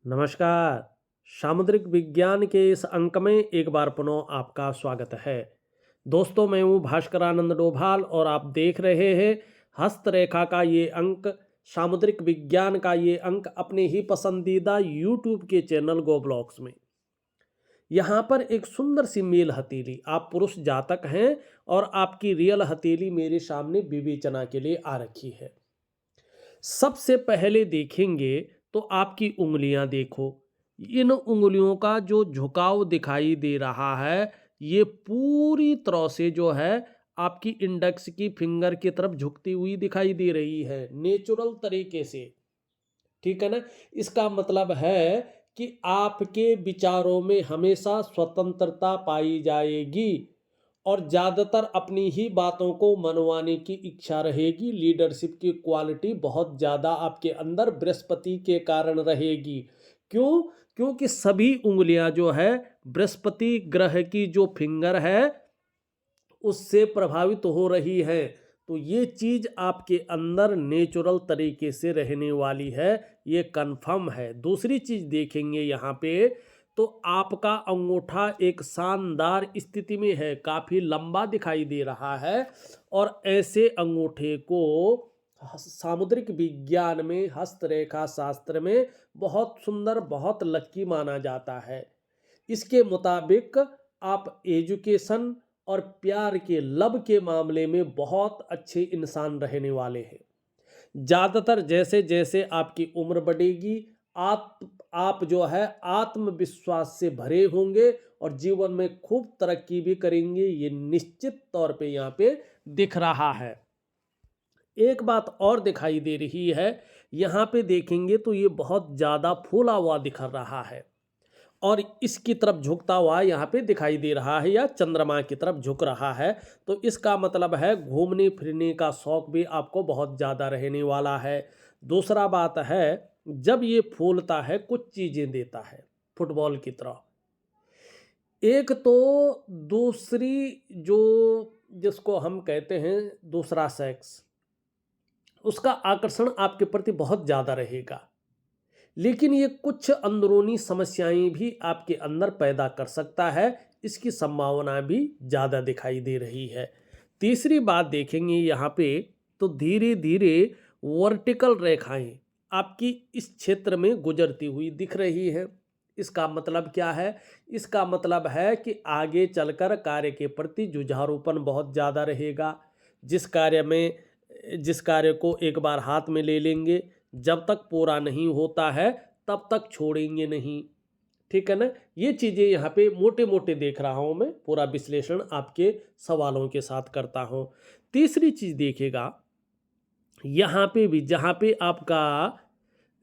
नमस्कार। सामुद्रिक विज्ञान के इस अंक में एक बार पुनः आपका स्वागत है। दोस्तों, मैं हूँ भास्करानंद डोभाल और आप देख रहे हैं हस्तरेखा का ये अंक, सामुद्रिक विज्ञान का ये अंक अपने ही पसंदीदा यूट्यूब के चैनल गो ब्लॉग्स में। यहाँ पर एक सुंदर सी मेल हथेली, आप पुरुष जातक हैं और आपकी रियल हथेली मेरे सामने विवेचना के लिए आ रखी है। सबसे पहले देखेंगे तो आपकी उंगलियां देखो। इन उंगलियों का जो झुकाव दिखाई दे रहा है, ये पूरी तरह से जो है आपकी इंडेक्स की फिंगर की तरफ झुकती हुई दिखाई दे रही है, नेचुरल तरीके से। ठीक है ना। इसका मतलब है कि आपके विचारों में हमेशा स्वतंत्रता पाई जाएगी और ज़्यादातर अपनी ही बातों को मनवाने की इच्छा रहेगी। लीडरशिप की क्वालिटी बहुत ज़्यादा आपके अंदर बृहस्पति के कारण रहेगी। क्यों? क्योंकि सभी उंगलियां जो है बृहस्पति ग्रह की जो फिंगर है उससे प्रभावित हो रही है। तो ये चीज आपके अंदर नेचुरल तरीके से रहने वाली है, ये कंफर्म है। दूसरी चीज देखेंगे यहाँ पे, तो आपका अंगूठा एक शानदार स्थिति में है, काफी लंबा दिखाई दे रहा है और ऐसे अंगूठे को सामुद्रिक विज्ञान में, हस्तरेखा शास्त्र में बहुत सुंदर, बहुत लकी माना जाता है। इसके मुताबिक आप एजुकेशन और प्यार के, लव के मामले में बहुत अच्छे इंसान रहने वाले हैं। ज़्यादातर जैसे जैसे आपकी उम्र बढ़ेगी, आप जो है आत्मविश्वास से भरे होंगे और जीवन में खूब तरक्की भी करेंगे, ये निश्चित तौर पे यहाँ पे दिख रहा है। एक बात और दिखाई दे रही है, यहाँ पे देखेंगे तो ये बहुत ज़्यादा फूला हुआ दिख रहा है और इसकी तरफ झुकता हुआ यहाँ पे दिखाई दे रहा है या चंद्रमा की तरफ झुक रहा है। तो इसका मतलब है घूमने फिरने का शौक भी आपको बहुत ज़्यादा रहने वाला है। दूसरा बात है, जब ये फूलता है कुछ चीज़ें देता है फुटबॉल की तरह। एक तो दूसरी जो, जिसको हम कहते हैं दूसरा सेक्स, उसका आकर्षण आपके प्रति बहुत ज़्यादा रहेगा, लेकिन ये कुछ अंदरूनी समस्याएं भी आपके अंदर पैदा कर सकता है, इसकी संभावना भी ज़्यादा दिखाई दे रही है। तीसरी बात देखेंगे यहाँ पे, तो धीरे धीरे वर्टिकल रेखाएं आपकी इस क्षेत्र में गुजरती हुई दिख रही है। इसका मतलब क्या है? इसका मतलब है कि आगे चलकर कार्य के प्रति जुझारूपन बहुत ज़्यादा रहेगा। जिस कार्य को एक बार हाथ में ले लेंगे, जब तक पूरा नहीं होता है तब तक छोड़ेंगे नहीं। ठीक है ना। ये चीज़ें यहाँ पे मोटे मोटे देख रहा हूँ मैं, पूरा विश्लेषण आपके सवालों के साथ करता हूँ। तीसरी चीज़ देखिएगा, यहाँ पे भी जहाँ पे आपका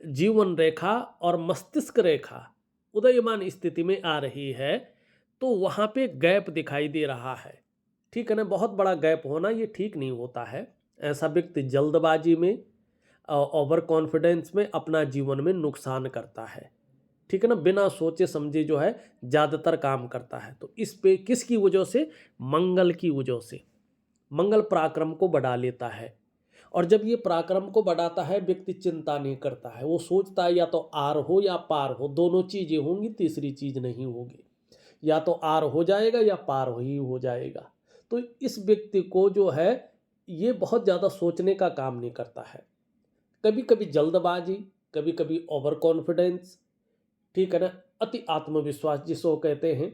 जीवन रेखा और मस्तिष्क रेखा उदयमान स्थिति में आ रही है, तो वहाँ पे गैप दिखाई दे रहा है। ठीक है ना। बहुत बड़ा गैप होना ये ठीक नहीं होता है। ऐसा व्यक्ति जल्दबाजी में, ओवर कॉन्फिडेंस में अपना जीवन में नुकसान करता है। ठीक है ना। बिना सोचे समझे जो है ज़्यादातर काम करता है। तो इस पे किसकी वजह से? मंगल की वजह से। मंगल पराक्रम को बढ़ा लेता है और जब ये पराक्रम को बढ़ाता है, व्यक्ति चिंता नहीं करता है। वो सोचता है या तो आर हो या पार हो, दोनों चीज़ें होंगी, तीसरी चीज़ नहीं होगी। या तो आर हो जाएगा या पार ही हो जाएगा। तो इस व्यक्ति को जो है ये बहुत ज़्यादा सोचने का काम नहीं करता है। कभी कभी जल्दबाजी, कभी कभी ओवर कॉन्फिडेंस, ठीक है ना, अति आत्मविश्वास जिसको कहते हैं,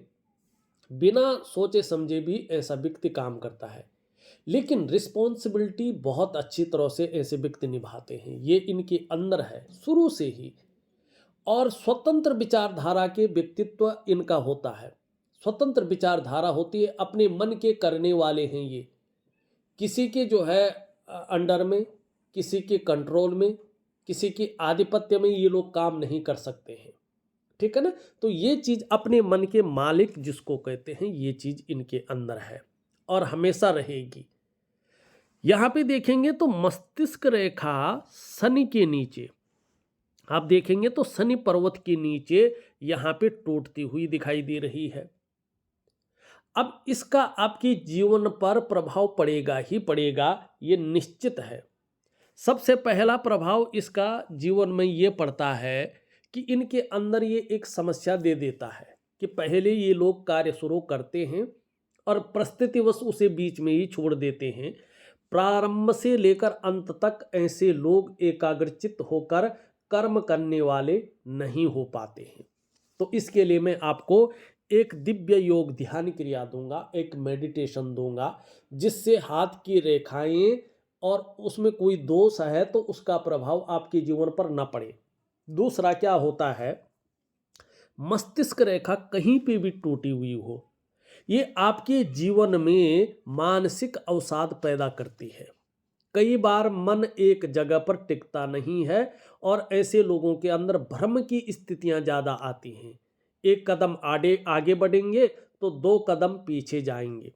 बिना सोचे समझे भी ऐसा व्यक्ति काम करता है। लेकिन रिस्पॉन्सिबिलिटी बहुत अच्छी तरह से ऐसे व्यक्ति निभाते हैं, ये इनके अंदर है शुरू से ही। और स्वतंत्र विचारधारा के व्यक्तित्व इनका होता है। स्वतंत्र विचारधारा होती है, अपने मन के करने वाले हैं ये। किसी के जो है अंडर में, किसी के कंट्रोल में, किसी के आधिपत्य में ये लोग काम नहीं कर सकते हैं। ठीक है ना। तो ये चीज अपने मन के मालिक जिसको कहते हैं, ये चीज इनके अंदर है और हमेशा रहेगी। यहां पे देखेंगे तो मस्तिष्क रेखा शनि के नीचे, आप देखेंगे तो शनि पर्वत के नीचे यहां पे टूटती हुई दिखाई दे रही है। अब इसका आपके जीवन पर प्रभाव पड़ेगा ही पड़ेगा, ये निश्चित है। सबसे पहला प्रभाव इसका जीवन में ये पड़ता है कि इनके अंदर ये एक समस्या दे देता है कि पहले ये लोग कार्य शुरू करते हैं और परिस्थितिवश उसे बीच में ही छोड़ देते हैं। प्रारंभ से लेकर अंत तक ऐसे लोग एकाग्रचित्त होकर कर्म करने वाले नहीं हो पाते हैं। तो इसके लिए मैं आपको एक दिव्य योग ध्यान क्रिया दूंगा, एक मेडिटेशन दूंगा, जिससे हाथ की रेखाएं और उसमें कोई दोष है तो उसका प्रभाव आपके जीवन पर न पड़े। दूसरा क्या होता है, मस्तिष्क रेखा कहीं पे भी टूटी हुई हो, ये आपके जीवन में मानसिक अवसाद पैदा करती है। कई बार मन एक जगह पर टिकता नहीं है और ऐसे लोगों के अंदर भ्रम की स्थितियां ज्यादा आती हैं। एक कदम आगे बढ़ेंगे तो दो कदम पीछे जाएंगे।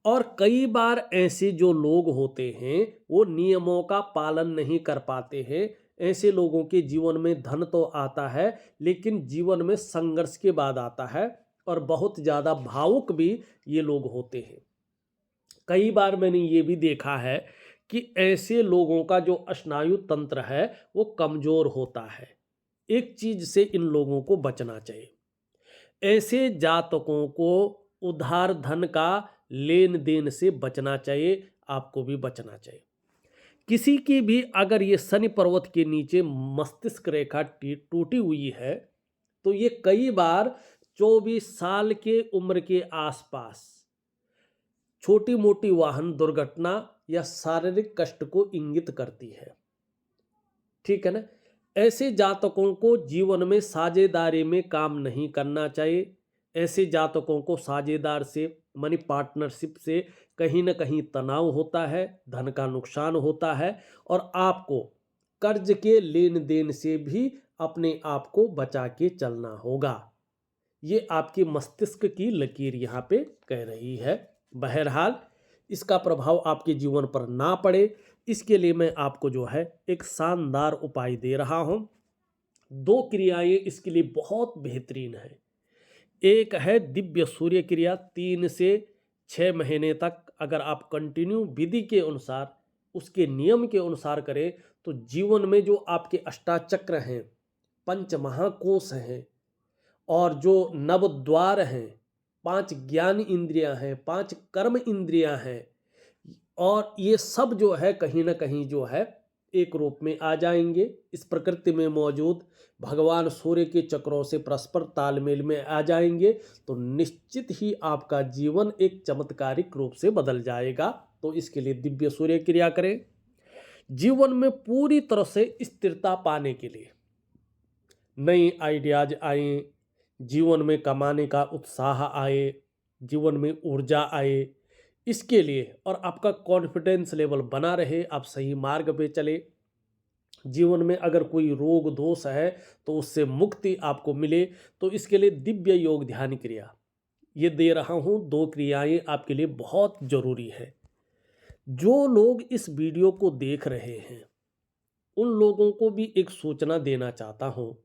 और कई बार ऐसे जो लोग होते हैं वो नियमों का पालन नहीं कर पाते हैं। ऐसे लोगों के जीवन में धन तो आता है लेकिन जीवन में संघर्ष के बाद आता है और बहुत ज़्यादा भावुक भी ये लोग होते हैं। कई बार मैंने ये भी देखा है कि ऐसे लोगों का जो स्नायु तंत्र है वो कमज़ोर होता है। एक चीज़ से इन लोगों को बचना चाहिए। ऐसे जातकों को उधार धन का लेन देन से बचना चाहिए, आपको भी बचना चाहिए। किसी की भी अगर ये शनि पर्वत के नीचे मस्तिष्क रेखा टूटी हुई है तो ये कई बार 24 साल के उम्र के आसपास छोटी मोटी वाहन दुर्घटना या शारीरिक कष्ट को इंगित करती है। ठीक है ना। ऐसे जातकों को जीवन में साझेदारी में काम नहीं करना चाहिए। ऐसे जातकों को साझेदार से मनी पार्टनरशिप से कहीं ना कहीं तनाव होता है, धन का नुकसान होता है और आपको कर्ज के लेन देन से भी अपने आप को बचा के चलना होगा। ये आपकी मस्तिष्क की लकीर यहाँ पे कह रही है। बहरहाल इसका प्रभाव आपके जीवन पर ना पड़े, इसके लिए मैं आपको जो है एक शानदार उपाय दे रहा हूँ। दो क्रियाएं इसके लिए बहुत बेहतरीन है। एक है दिव्य सूर्य क्रिया, 3 से 6 महीने तक अगर आप कंटिन्यू विधि के अनुसार उसके नियम के अनुसार करें तो जीवन में जो आपके अष्टाचक्र हैं, पंच महाकोश हैं और जो नवद्वार हैं, 5 ज्ञान इंद्रियां हैं, 5 कर्म इंद्रियां हैं और ये सब जो है कहीं ना कहीं जो है एक रूप में आ जाएंगे। इस प्रकृति में मौजूद भगवान सूर्य के चक्रों से परस्पर तालमेल में आ जाएंगे तो निश्चित ही आपका जीवन एक चमत्कारिक रूप से बदल जाएगा। तो इसके लिए दिव्य सूर्य क्रिया करें। जीवन में पूरी तरह से स्थिरता पाने के लिए, नई आइडियाज आए, जीवन में कमाने का उत्साह आए, जीवन में ऊर्जा आए, इसके लिए और आपका कॉन्फिडेंस लेवल बना रहे, आप सही मार्ग पे चले। जीवन में अगर कोई रोग दोष है तो उससे मुक्ति आपको मिले, तो इसके लिए दिव्य योग ध्यान क्रिया ये दे रहा हूँ। 2 क्रियाएं आपके लिए बहुत जरूरी है। जो लोग इस वीडियो को देख रहे हैं उन लोगों को भी एक सूचना देना चाहता हूँ।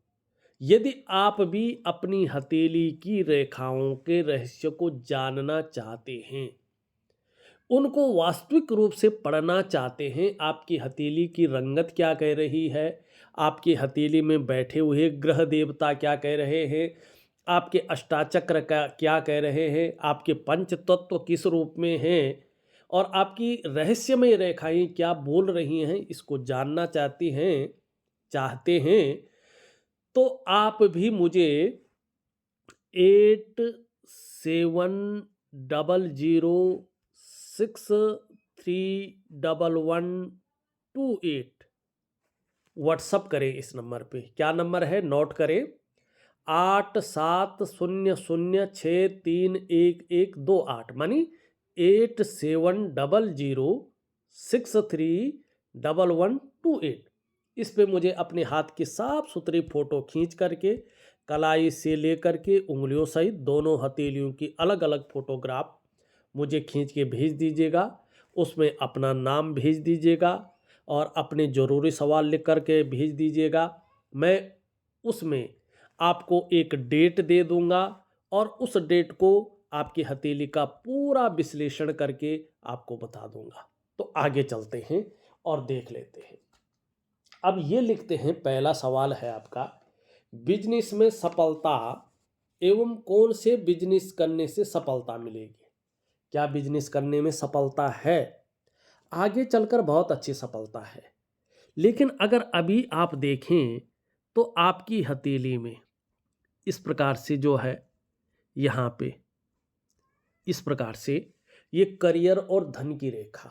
यदि आप भी अपनी हथेली की रेखाओं के रहस्य को जानना चाहते हैं, उनको वास्तविक रूप से पढ़ना चाहते हैं, आपकी हथेली की रंगत क्या कह रही है, आपकी हथेली में बैठे हुए ग्रह देवता क्या कह रहे हैं, आपके अष्टाचक्र का क्या कह रहे हैं, आपके पंच तत्व किस रूप में हैं और आपकी रहस्यमय रेखाएं क्या बोल रही हैं, इसको जानना चाहते हैं तो आप भी मुझे 8700631128 व्हाट्सअप करें। इस नंबर पे, क्या नंबर है नोट करें, 8700631128 मानी 8700631128। इस पे मुझे अपने हाथ की साफ सुथरी फोटो खींच करके कलाई से लेकर के उंगलियों सहित दोनों हथेलियों की अलग अलग फोटोग्राफ मुझे खींच के भेज दीजिएगा। उसमें अपना नाम भेज दीजिएगा और अपने ज़रूरी सवाल लिख करके भेज दीजिएगा। मैं उसमें आपको एक डेट दे दूंगा और उस डेट को आपकी हथेली का पूरा विश्लेषण करके आपको बता दूंगा। तो आगे चलते हैं और देख लेते हैं। अब ये लिखते हैं, पहला सवाल है आपका बिजनेस में सफलता एवं कौन से बिजनेस करने से सफलता मिलेगी। क्या बिजनेस करने में सफलता है? आगे चलकर बहुत अच्छी सफलता है, लेकिन अगर अभी आप देखें तो आपकी हथेली में इस प्रकार से जो है, यहाँ पे इस प्रकार से ये करियर और धन की रेखा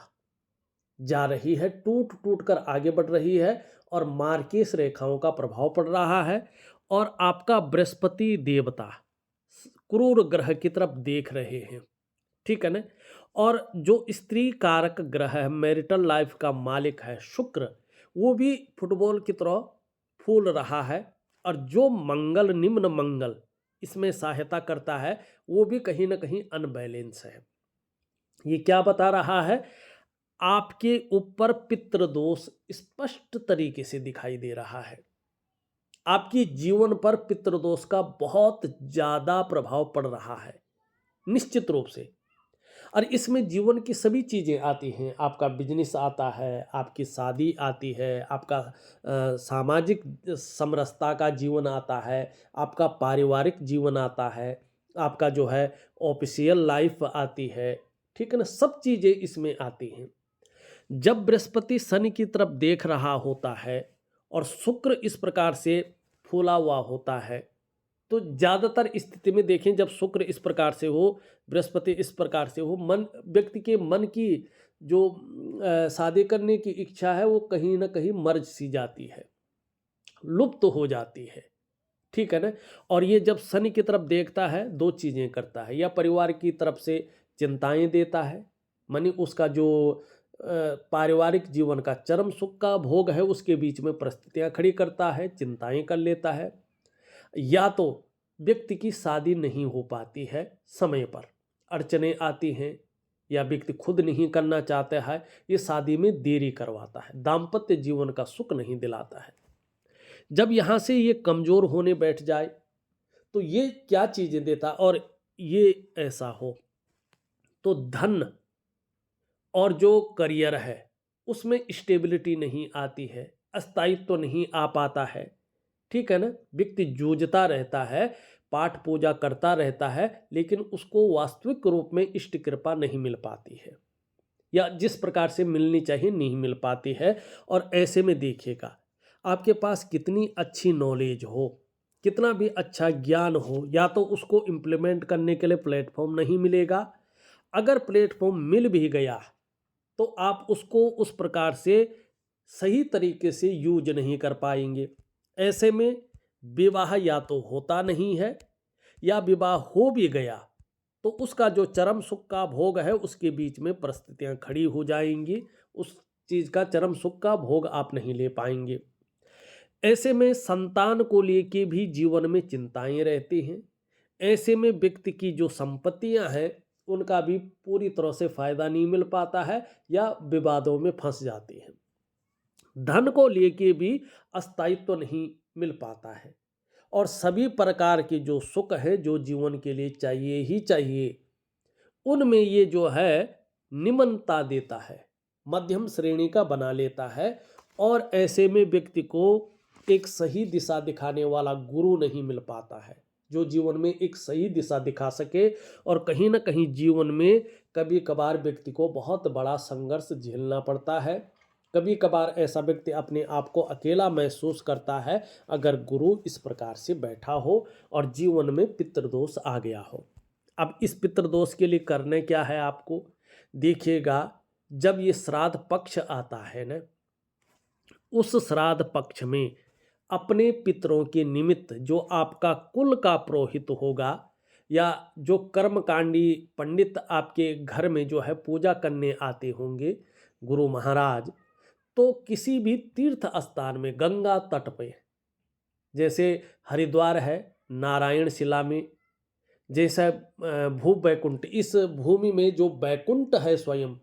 जा रही है, टूट टूट कर आगे बढ़ रही है और मार्केस रेखाओं का प्रभाव पड़ रहा है। और आपका बृहस्पति देवता क्रूर ग्रह की तरफ देख रहे हैं, ठीक है ना। और जो स्त्री कारक ग्रह है, मैरिटल लाइफ का मालिक है शुक्र, वो भी फुटबॉल की तरह फूल रहा है। और जो मंगल, निम्न मंगल इसमें सहायता करता है, वो भी कहीं ना कहीं अनबैलेंस है। ये क्या बता रहा है? आपके ऊपर पितृदोष स्पष्ट तरीके से दिखाई दे रहा है। आपकी जीवन पर पितृदोष का बहुत ज्यादा प्रभाव पड़ रहा है, निश्चित रूप से। और इसमें जीवन की सभी चीजें आती हैं। आपका बिजनेस आता है, आपकी शादी आती है, आपका सामाजिक समरसता का जीवन आता है, आपका पारिवारिक जीवन आता है, आपका जो है ऑफिशियल लाइफ आती है, ठीक है ना। सब चीजें इसमें आती हैं। जब बृहस्पति शनि की तरफ देख रहा होता है और शुक्र इस प्रकार से फूला हुआ होता है, तो ज़्यादातर स्थिति में देखें, जब शुक्र इस प्रकार से हो, बृहस्पति इस प्रकार से हो, मन, व्यक्ति के मन की जो शादी करने की इच्छा है वो कहीं ना कहीं मर्ज सी जाती है, लुप्त हो जाती है, ठीक है ना। और ये जब शनि की तरफ देखता है, दो चीज़ें करता है, या परिवार की तरफ से चिंताएं देता है, मानी उसका जो पारिवारिक जीवन का चरम सुख का भोग है उसके बीच में परिस्थितियां खड़ी करता है, चिंताएं कर लेता है। या तो व्यक्ति की शादी नहीं हो पाती है समय पर, अड़चने आती हैं, या व्यक्ति खुद नहीं करना चाहता है, ये शादी में देरी करवाता है, दाम्पत्य जीवन का सुख नहीं दिलाता है। जब यहाँ से ये कमजोर होने बैठ जाए तो ये क्या चीजें देता, और ये ऐसा हो तो धन और जो करियर है उसमें स्टेबिलिटी नहीं आती है, स्थायित्व तो नहीं आ पाता है, ठीक है ना। व्यक्ति जूझता रहता है, पाठ पूजा करता रहता है, लेकिन उसको वास्तविक रूप में इष्ट कृपा नहीं मिल पाती है, या जिस प्रकार से मिलनी चाहिए नहीं मिल पाती है। और ऐसे में देखिएगा, आपके पास कितनी अच्छी नॉलेज हो, कितना भी अच्छा ज्ञान हो, या तो उसको इम्प्लीमेंट करने के लिए प्लेटफॉर्म नहीं मिलेगा। अगर प्लेटफॉर्म मिल भी गया तो आप उसको उस प्रकार से सही तरीके से यूज नहीं कर पाएंगे। ऐसे में विवाह या तो होता नहीं है, या विवाह हो भी गया तो उसका जो चरम सुख का भोग है उसके बीच में परिस्थितियां खड़ी हो जाएंगी, उस चीज का चरम सुख का भोग आप नहीं ले पाएंगे। ऐसे में संतान को लेके भी जीवन में चिंताएं रहती हैं। ऐसे में व्यक्ति की जो संपत्तियां हैं उनका भी पूरी तरह से फायदा नहीं मिल पाता है, या विवादों में फंस जाती हैं। धन को लेके भी अस्थायित्व नहीं मिल पाता है, और सभी प्रकार के जो सुख है जो जीवन के लिए चाहिए ही चाहिए, उनमें ये जो है निम्नता देता है, मध्यम श्रेणी का बना लेता है। और ऐसे में व्यक्ति को एक सही दिशा दिखाने वाला गुरु नहीं मिल पाता है, जो जीवन में एक सही दिशा दिखा सके। और कहीं ना कहीं जीवन में कभी कभार व्यक्ति को बहुत बड़ा संघर्ष झेलना पड़ता है, कभी कभार ऐसा व्यक्ति अपने आप को अकेला महसूस करता है अगर गुरु इस प्रकार से बैठा हो और जीवन में पितृदोष आ गया हो। अब इस पितृदोष के लिए करने क्या है आपको, देखिएगा, जब ये श्राद्ध पक्ष आता है ना, उस श्राद्ध पक्ष में अपने पितरों के निमित्त जो आपका कुल का पुरोहित होगा, या जो कर्मकांडी पंडित आपके घर में जो है पूजा करने आते होंगे, गुरु महाराज, तो किसी भी तीर्थ स्थान में गंगा तट पे, जैसे हरिद्वार है नारायण शिला में, जैसा भू बैकुंठ, इस भूमि में जो बैकुंठ है स्वयं,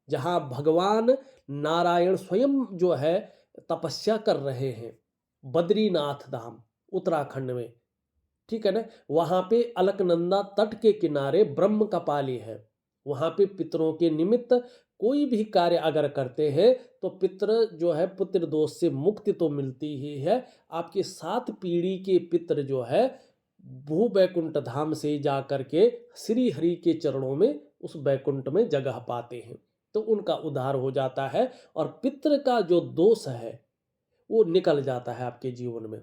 जहाँ भगवान नारायण स्वयं जो है तपस्या कर रहे हैं, बद्रीनाथ धाम उत्तराखंड में, ठीक है ना। वहाँ पे अलकनंदा तट के किनारे ब्रह्म कपाली है, वहाँ पे पितरों के निमित्त कोई भी कार्य अगर करते हैं तो पितृ जो है पुत्र दोष से मुक्ति तो मिलती ही है, आपके 7 पीढ़ी के पितृ जो है भू बैकुंठ धाम से जा करके श्री हरि के चरणों में उस बैकुंठ में जगह पाते हैं, तो उनका उद्धार हो जाता है और पितृ का जो दोष है वो निकल जाता है आपके जीवन में।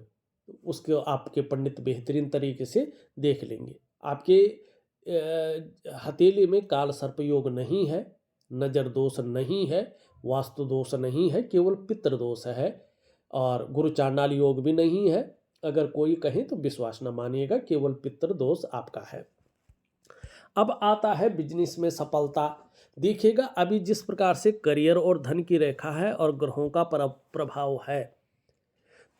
उसके आपके पंडित बेहतरीन तरीके से देख लेंगे। आपके हथेली में काल सर्प योग नहीं है, नजर दोष नहीं है, वास्तु दोष नहीं है, केवल पितृ दोष है और गुरु चांडाल योग भी नहीं है। अगर कोई कहे तो विश्वास न मानिएगा, केवल पितृ दोष आपका है। अब आता है बिजनेस में सफलता। देखिएगा अभी जिस प्रकार से करियर और धन की रेखा है और ग्रहों का प्रभाव है,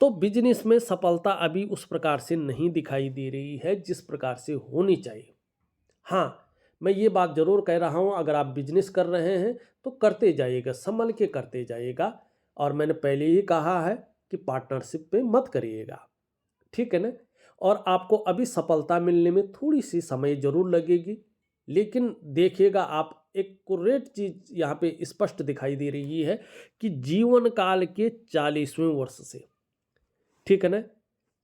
तो बिजनेस में सफलता अभी उस प्रकार से नहीं दिखाई दे रही है जिस प्रकार से होनी चाहिए। हाँ, मैं ये बात जरूर कह रहा हूँ, अगर आप बिजनेस कर रहे हैं तो करते जाइएगा, संभल के करते जाइएगा। और मैंने पहले ही कहा है कि पार्टनरशिप पे मत करिएगा, ठीक है ना। और आपको अभी सफलता मिलने में थोड़ी सी समय जरूर लगेगी, लेकिन देखिएगा आप एक कुरेट चीज यहाँ पे स्पष्ट दिखाई दे रही है कि जीवन काल के 40वें वर्ष से, ठीक है ना,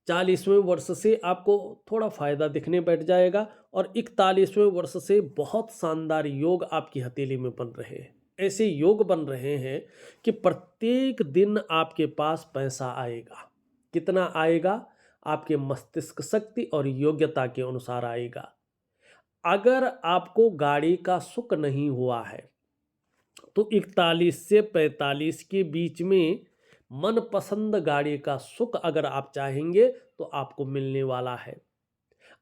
40वें वर्ष से आपको थोड़ा फायदा दिखने बैठ जाएगा और 41वें वर्ष से बहुत शानदार योग आपकी हथेली में बन रहे हैं। ऐसे योग बन रहे हैं कि प्रत्येक दिन आपके पास पैसा आएगा। कितना आएगा? आपके मस्तिष्क शक्ति और योग्यता के अनुसार आएगा। अगर आपको गाड़ी का सुख नहीं हुआ है तो 41 से 45 के बीच में मनपसंद गाड़ी का सुख अगर आप चाहेंगे तो आपको मिलने वाला है।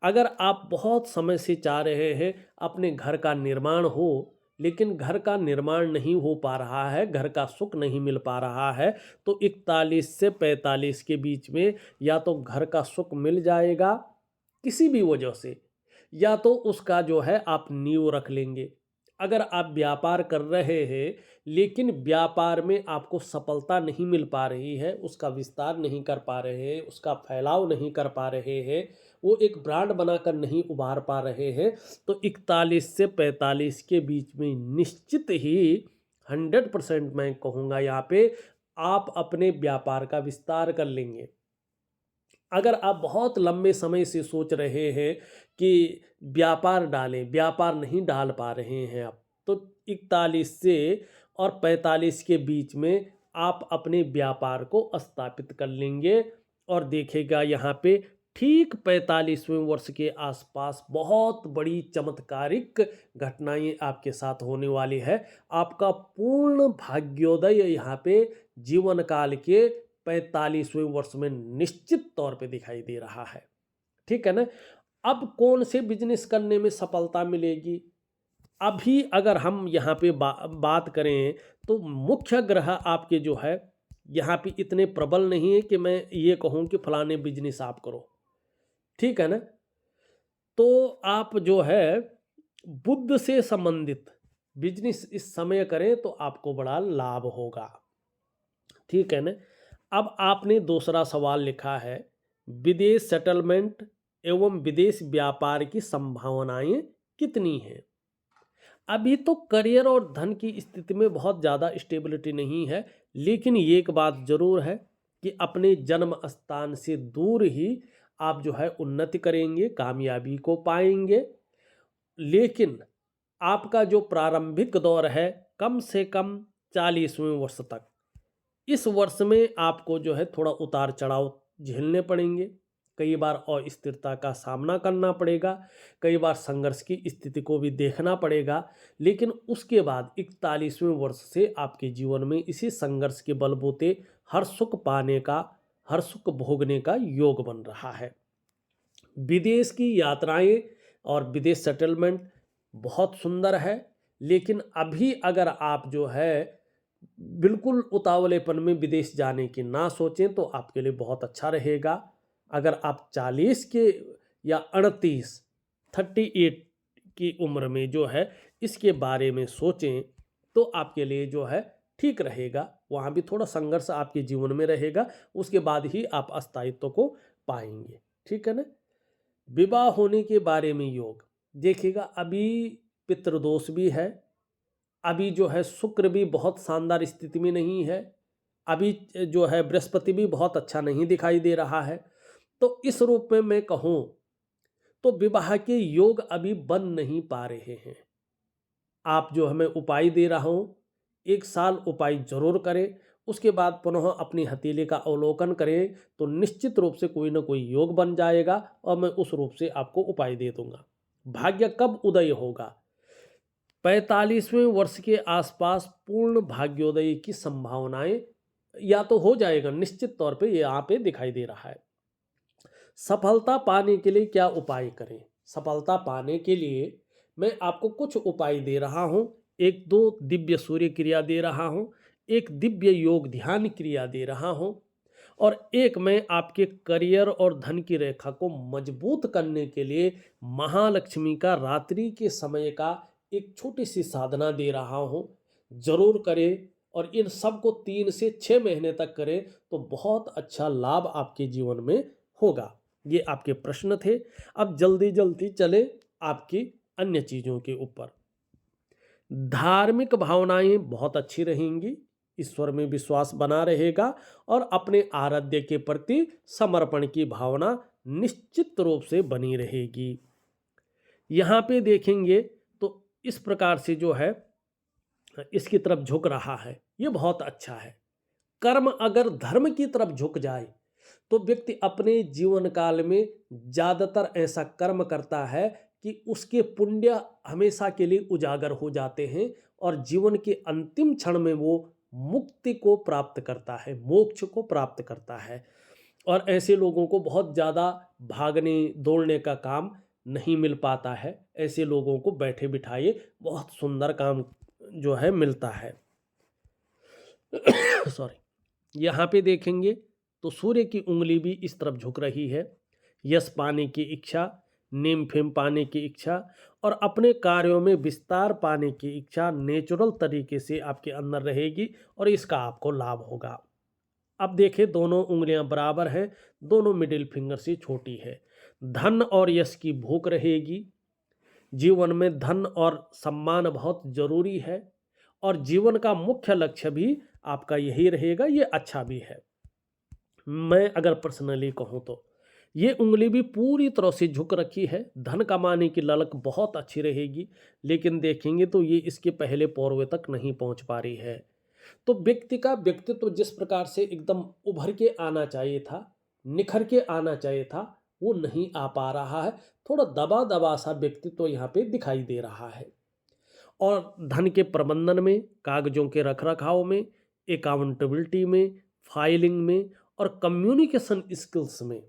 अगर आप बहुत समय से चाह रहे हैं अपने घर का निर्माण हो, लेकिन घर का निर्माण नहीं हो पा रहा है, घर का सुख नहीं मिल पा रहा है, तो 41 से 45 के बीच में या तो घर का सुख मिल जाएगा किसी भी वजह से, या तो उसका जो है आप नींव रख लेंगे। अगर आप व्यापार कर रहे हैं लेकिन व्यापार में आपको सफलता नहीं मिल पा रही है, उसका विस्तार नहीं कर पा रहे हैं, उसका फैलाव नहीं कर पा रहे हैं, वो एक ब्रांड बनाकर नहीं उभार पा रहे हैं, तो 41 से 45 के बीच में निश्चित ही 100% मैं कहूँगा यहाँ पे आप अपने व्यापार का विस्तार कर लेंगे। अगर आप बहुत लंबे समय से सोच रहे हैं कि व्यापार डालें, व्यापार नहीं डाल पा रहे हैं आप, तो 41 से और 45 के बीच में आप अपने व्यापार को स्थापित कर लेंगे और देखेगा यहाँ पे ठीक 45वें वर्ष के आसपास बहुत बड़ी चमत्कारिक घटनाएं आपके साथ होने वाली है। आपका पूर्ण भाग्योदय यहाँ पे जीवन काल के 45वें वर्ष में निश्चित तौर पे दिखाई दे रहा है, ठीक है ना। अब कौन से बिजनेस करने में सफलता मिलेगी? अभी अगर हम यहाँ पे बात करें तो मुख्य ग्रह आपके जो है यहाँ पे इतने प्रबल नहीं है कि मैं ये कहूँ कि फलाने बिजनेस आप करो, ठीक है ना। तो आप जो है बुद्ध से संबंधित बिजनेस इस समय करें तो आपको बड़ा लाभ होगा, ठीक है ना। अब आपने दूसरा सवाल लिखा है, विदेश सेटलमेंट एवं विदेश व्यापार की संभावनाएं कितनी हैं? अभी तो करियर और धन की स्थिति में बहुत ज़्यादा स्टेबिलिटी नहीं है, लेकिन ये एक बात ज़रूर है कि अपने जन्म स्थान से दूर ही आप जो है उन्नति करेंगे, कामयाबी को पाएंगे। लेकिन आपका जो प्रारंभिक दौर है कम से कम 40वें वर्ष तक, इस वर्ष में आपको जो है थोड़ा उतार चढ़ाव झेलने पड़ेंगे, कई बार अस्थिरता का सामना करना पड़ेगा, कई बार संघर्ष की स्थिति को भी देखना पड़ेगा। लेकिन उसके बाद 41वें वर्ष से आपके जीवन में इसी संघर्ष के बलबूते हर सुख पाने का, हर सुख भोगने का योग बन रहा है। विदेश की यात्राएं और विदेश सेटलमेंट बहुत सुंदर है, लेकिन अभी अगर आप जो है बिल्कुल उतावलेपन में विदेश जाने की ना सोचें तो आपके लिए बहुत अच्छा रहेगा। अगर आप 40 के या 38 की उम्र में जो है इसके बारे में सोचें तो आपके लिए जो है ठीक रहेगा। वहाँ भी थोड़ा संघर्ष आपके जीवन में रहेगा, उसके बाद ही आप स्थायित्व को पाएंगे, ठीक है ना। विवाह होने के बारे में योग देखिएगा, अभी पितृदोष भी है, अभी जो है शुक्र भी बहुत शानदार स्थिति में नहीं है, अभी जो है बृहस्पति भी बहुत अच्छा नहीं दिखाई दे रहा है। तो इस रूप में मैं कहूँ तो विवाह के योग अभी बन नहीं पा रहे हैं। आप जो हमें उपाय दे रहा हूँ, 1 साल उपाय ज़रूर करें, उसके बाद पुनः अपनी हथेली का अवलोकन करें, तो निश्चित रूप से कोई न कोई योग बन जाएगा और मैं उस रूप से आपको उपाय दे दूँगा। भाग्य कब उदय होगा? 45वें वर्ष के आसपास पूर्ण भाग्योदय की संभावनाएं या तो हो जाएगा, निश्चित तौर पे ये यहाँ पे दिखाई दे रहा है। सफलता पाने के लिए क्या उपाय करें? सफलता पाने के लिए मैं आपको कुछ उपाय दे रहा हूँ। 1-2 दिव्य सूर्य क्रिया दे रहा हूँ, एक दिव्य योग ध्यान क्रिया दे रहा हूँ और एक मैं आपके करियर और धन की रेखा को मजबूत करने के लिए महालक्ष्मी का रात्रि के समय का एक छोटी सी साधना दे रहा हूँ। जरूर करें और इन सब को 3 से 6 महीने तक करें तो बहुत अच्छा लाभ आपके जीवन में होगा। ये आपके प्रश्न थे। अब जल्दी जल्दी चले आपकी अन्य चीज़ों के ऊपर। धार्मिक भावनाएं बहुत अच्छी रहेंगी, ईश्वर में विश्वास बना रहेगा और अपने आराध्य के प्रति समर्पण की भावना निश्चित रूप से बनी रहेगी। यहाँ पे देखेंगे तो इस प्रकार से जो है इसकी तरफ झुक रहा है, ये बहुत अच्छा है। कर्म अगर धर्म की तरफ झुक जाए तो व्यक्ति अपने जीवन काल में ज़्यादातर ऐसा कर्म करता है कि उसके पुण्य हमेशा के लिए उजागर हो जाते हैं और जीवन के अंतिम क्षण में वो मुक्ति को प्राप्त करता है, मोक्ष को प्राप्त करता है। और ऐसे लोगों को बहुत ज़्यादा भागने दौड़ने का काम नहीं मिल पाता है। ऐसे लोगों को बैठे बिठाए बहुत सुंदर काम जो है मिलता है। सॉरी, यहाँ पे देखेंगे तो सूर्य की उंगली भी इस तरफ झुक रही है। यश पाने की इच्छा, नेम फेम पाने की इच्छा और अपने कार्यों में विस्तार पाने की इच्छा नेचुरल तरीके से आपके अंदर रहेगी और इसका आपको लाभ होगा। अब देखें, दोनों उंगलियां बराबर हैं, दोनों मिडिल फिंगर से छोटी है। धन और यश की भूख रहेगी। जीवन में धन और सम्मान बहुत जरूरी है और जीवन का मुख्य लक्ष्य भी आपका यही रहेगा। ये अच्छा भी है। मैं अगर पर्सनली कहूँ तो ये उंगली भी पूरी तरह से झुक रखी है। धन कमाने की ललक बहुत अच्छी रहेगी, लेकिन देखेंगे तो ये इसके पहले पौरवे तक नहीं पहुंच पा रही है। तो व्यक्ति का व्यक्तित्व जिस प्रकार से एकदम उभर के आना चाहिए था, निखर के आना चाहिए था, वो नहीं आ पा रहा है। थोड़ा दबा दबा सा व्यक्तित्व यहाँ पे दिखाई दे रहा है। और धन के प्रबंधन में, कागजों के रखरखाव में, अकाउंटेबिलिटी में, फाइलिंग में और कम्युनिकेशन स्किल्स में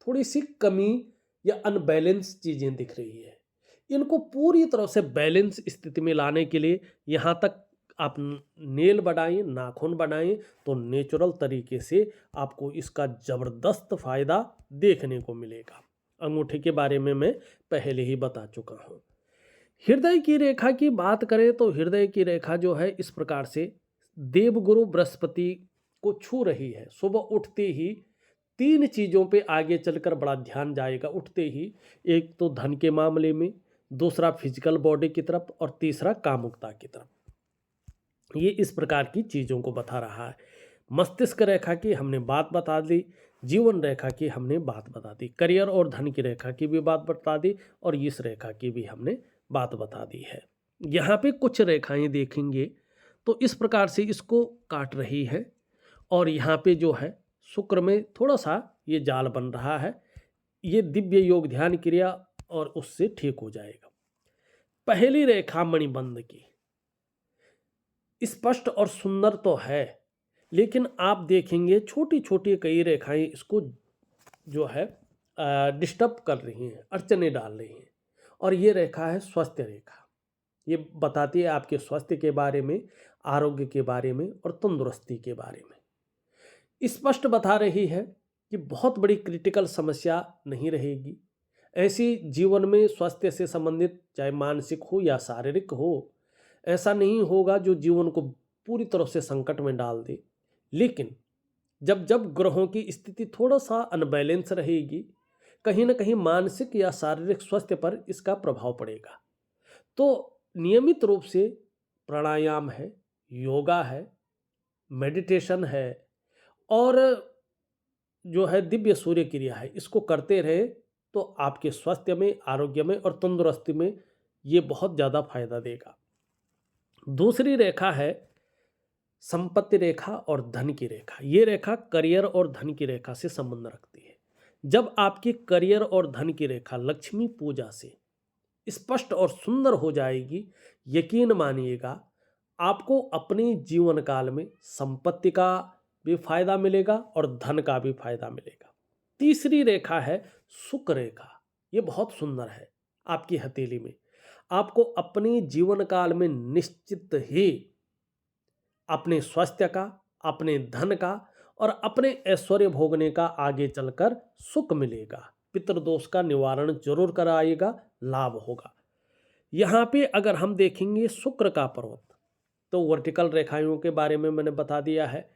थोड़ी सी कमी या अनबैलेंस चीज़ें दिख रही है। इनको पूरी तरह से बैलेंस स्थिति में लाने के लिए यहाँ तक आप नेल बढ़ाएं, नाखून बढ़ाएं तो नेचुरल तरीके से आपको इसका ज़बरदस्त फ़ायदा देखने को मिलेगा। अंगूठे के बारे में मैं पहले ही बता चुका हूँ। हृदय की रेखा की बात करें तो हृदय की रेखा जो है इस प्रकार से देवगुरु बृहस्पति को छू रही है। सुबह उठते ही 3 चीज़ों पे आगे चलकर बड़ा ध्यान जाएगा। उठते ही एक तो धन के मामले में, दूसरा फिजिकल बॉडी की तरफ और तीसरा कामुकता की तरफ। ये इस प्रकार की चीज़ों को बता रहा है। मस्तिष्क रेखा की हमने बात बता दी, जीवन रेखा की हमने बात बता दी, करियर और धन की रेखा की भी बात बता दी और इस रेखा की भी हमने बात बता दी है। यहाँ पे कुछ रेखाएं देखेंगे तो इस प्रकार से इसको काट रही है और यहाँ पे जो है शुक्र में थोड़ा सा ये जाल बन रहा है। ये दिव्य योग ध्यान क्रिया और उससे ठीक हो जाएगा। पहली रेखा मणिबंध की स्पष्ट और सुंदर तो है, लेकिन आप देखेंगे छोटी छोटी कई रेखाएं इसको जो है डिस्टर्ब कर रही हैं, अड़चने डाल रही हैं। और ये रेखा है स्वास्थ्य रेखा। ये बताती है आपके स्वास्थ्य के बारे में, आरोग्य के बारे में और तंदुरुस्ती के बारे में। स्पष्ट बता रही है कि बहुत बड़ी क्रिटिकल समस्या नहीं रहेगी। ऐसी जीवन में स्वास्थ्य से संबंधित, चाहे मानसिक हो या शारीरिक हो, ऐसा नहीं होगा जो जीवन को पूरी तरह से संकट में डाल दे। लेकिन जब जब ग्रहों की स्थिति थोड़ा सा अनबैलेंस रहेगी, कहीं ना कहीं मानसिक या शारीरिक स्वास्थ्य पर इसका प्रभाव पड़ेगा। तो नियमित रूप से प्राणायाम है, योगा है, मेडिटेशन है और जो है दिव्य सूर्य क्रिया है, इसको करते रहे तो आपके स्वास्थ्य में, आरोग्य में और तंदुरुस्ती में ये बहुत ज़्यादा फायदा देगा। दूसरी रेखा है संपत्ति रेखा और धन की रेखा। ये रेखा करियर और धन की रेखा से संबंध रखती है। जब आपकी करियर और धन की रेखा लक्ष्मी पूजा से स्पष्ट और सुंदर हो जाएगी, यकीन मानिएगा आपको अपने जीवन काल में संपत्ति का भी फायदा मिलेगा और धन का भी फायदा मिलेगा। तीसरी रेखा है सुख रेखा। ये बहुत सुंदर है। आपकी हथेली में आपको अपने जीवन काल में निश्चित ही अपने स्वास्थ्य का, अपने धन का और अपने ऐश्वर्य भोगने का आगे चलकर सुख मिलेगा। पितृदोष का निवारण जरूर कराएगा, लाभ होगा। यहाँ पे अगर हम देखेंगे शुक्र का पर्वत, तो वर्टिकल रेखाओं के बारे में मैंने बता दिया है।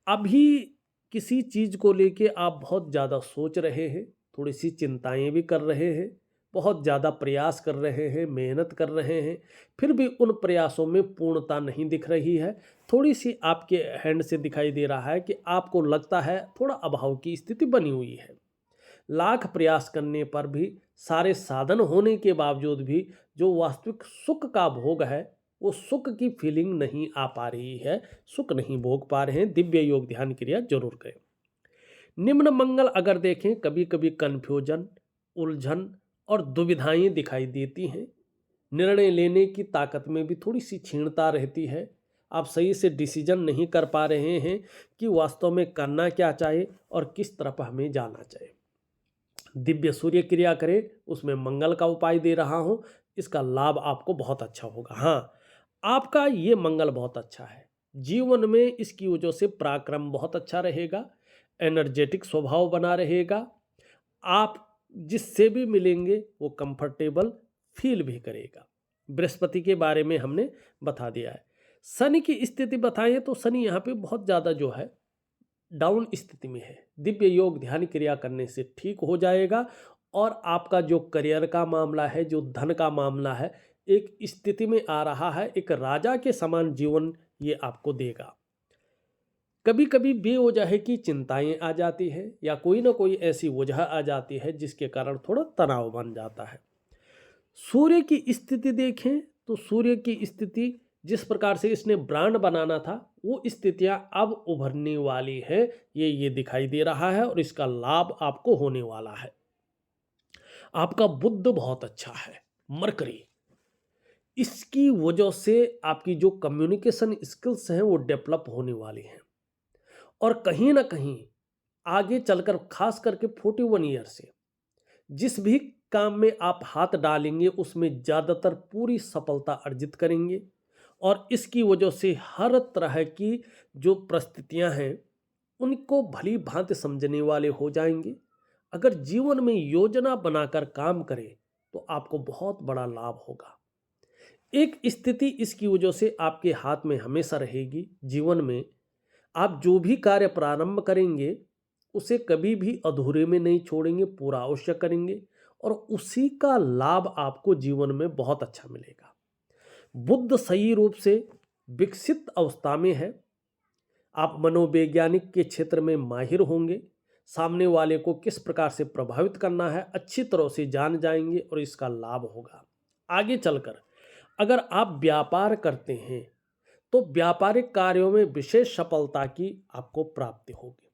अभी किसी चीज़ को लेके आप बहुत ज़्यादा सोच रहे हैं, थोड़ी सी चिंताएं भी कर रहे हैं, बहुत ज़्यादा प्रयास कर रहे हैं, मेहनत कर रहे हैं, फिर भी उन प्रयासों में पूर्णता नहीं दिख रही है। थोड़ी सी आपके हैंड से दिखाई दे रहा है कि आपको लगता है थोड़ा अभाव की स्थिति बनी हुई है। लाख प्रयास करने पर भी, सारे साधन होने के बावजूद भी जो वास्तविक सुख का भोग है, वो सुख की फीलिंग नहीं आ पा रही है, सुख नहीं भोग पा रहे हैं। दिव्य योग ध्यान क्रिया जरूर करें। निम्न मंगल अगर देखें, कभी कभी कन्फ्यूजन, उलझन और दुविधाएं दिखाई देती हैं। निर्णय लेने की ताकत में भी थोड़ी सी क्षीणता रहती है। आप सही से डिसीजन नहीं कर पा रहे हैं कि वास्तव में करना क्या चाहिए और किस तरफ हमें जाना चाहिए। दिव्य सूर्य क्रिया करें, उसमें मंगल का उपाय दे रहा हूं, इसका लाभ आपको बहुत अच्छा होगा। हाँ, आपका ये मंगल बहुत अच्छा है, जीवन में इसकी वजह से पराक्रम बहुत अच्छा रहेगा, एनर्जेटिक स्वभाव बना रहेगा। आप जिससे भी मिलेंगे वो कंफर्टेबल फील भी करेगा। बृहस्पति के बारे में हमने बता दिया है। शनि की स्थिति बताएं तो शनि यहाँ पे बहुत ज़्यादा जो है डाउन स्थिति में है। दिव्य योग ध्यान क्रिया करने से ठीक हो जाएगा और आपका जो करियर का मामला है, जो धन का मामला है, एक स्थिति में आ रहा है। एक राजा के समान जीवन ये आपको देगा। कभी कभी बेवजह की चिंताएं आ जाती है या कोई ना कोई ऐसी वजह आ जाती है जिसके कारण थोड़ा तनाव बन जाता है। सूर्य की स्थिति देखें तो सूर्य की स्थिति जिस प्रकार से इसने ब्रांड बनाना था, वो स्थितियां अब उभरने वाली है, ये दिखाई दे रहा है और इसका लाभ आपको होने वाला है। आपका बुध बहुत अच्छा है, मरकरी, इसकी वजह से आपकी जो कम्युनिकेशन स्किल्स हैं वो डेवलप होने वाली हैं और कहीं ना कहीं आगे चलकर, खास करके 41 ईयर से जिस भी काम में आप हाथ डालेंगे उसमें ज़्यादातर पूरी सफलता अर्जित करेंगे और इसकी वजह से हर तरह की जो परिस्थितियां हैं उनको भली भांति समझने वाले हो जाएंगे। अगर जीवन में योजना बनाकर काम करें तो आपको बहुत बड़ा लाभ होगा। एक स्थिति इसकी वजह से आपके हाथ में हमेशा रहेगी। जीवन में आप जो भी कार्य प्रारंभ करेंगे उसे कभी भी अधूरे में नहीं छोड़ेंगे, पूरा अवश्य करेंगे और उसी का लाभ आपको जीवन में बहुत अच्छा मिलेगा। बुध सही रूप से विकसित अवस्था में है। आप मनोवैज्ञानिक के क्षेत्र में माहिर होंगे। सामने वाले को किस प्रकार से प्रभावित करना है अच्छी तरह से जान जाएंगे और इसका लाभ होगा। आगे चलकर अगर आप व्यापार करते हैं तो व्यापारिक कार्यों में विशेष सफलता की आपको प्राप्ति होगी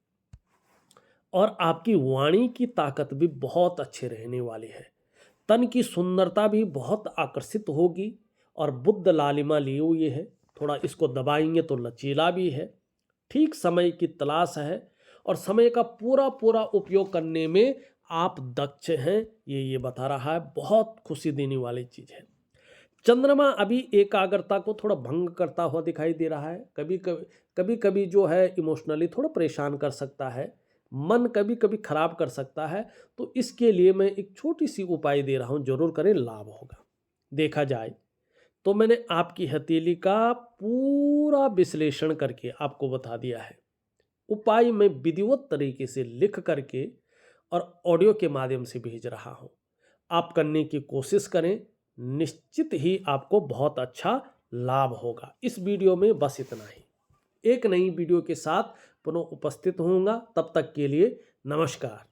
और आपकी वाणी की ताकत भी बहुत अच्छी रहने वाली है। तन की सुंदरता भी बहुत आकर्षित होगी और बुध लालिमा लिए हुए है, थोड़ा इसको दबाएंगे तो लचीला भी है। ठीक समय की तलाश है और समय का पूरा पूरा उपयोग करने में आप दक्ष हैं, ये बता रहा है। बहुत खुशी देने वाली चीज़ है। चंद्रमा अभी एकाग्रता को थोड़ा भंग करता हुआ दिखाई दे रहा है। कभी कभी जो है इमोशनली थोड़ा परेशान कर सकता है, मन कभी कभी खराब कर सकता है। तो इसके लिए मैं एक छोटी सी उपाय दे रहा हूं, जरूर करें, लाभ होगा। देखा जाए तो मैंने आपकी हथेली का पूरा विश्लेषण करके आपको बता दिया है। उपाय मैं विधिवत तरीके से लिख करके और ऑडियो के माध्यम से भेज रहा हूं। आप करने की कोशिश करें, निश्चित ही आपको बहुत अच्छा लाभ होगा। इस वीडियो में बस इतना ही। एक नई वीडियो के साथ पुनः उपस्थित होऊंगा, तब तक के लिए नमस्कार।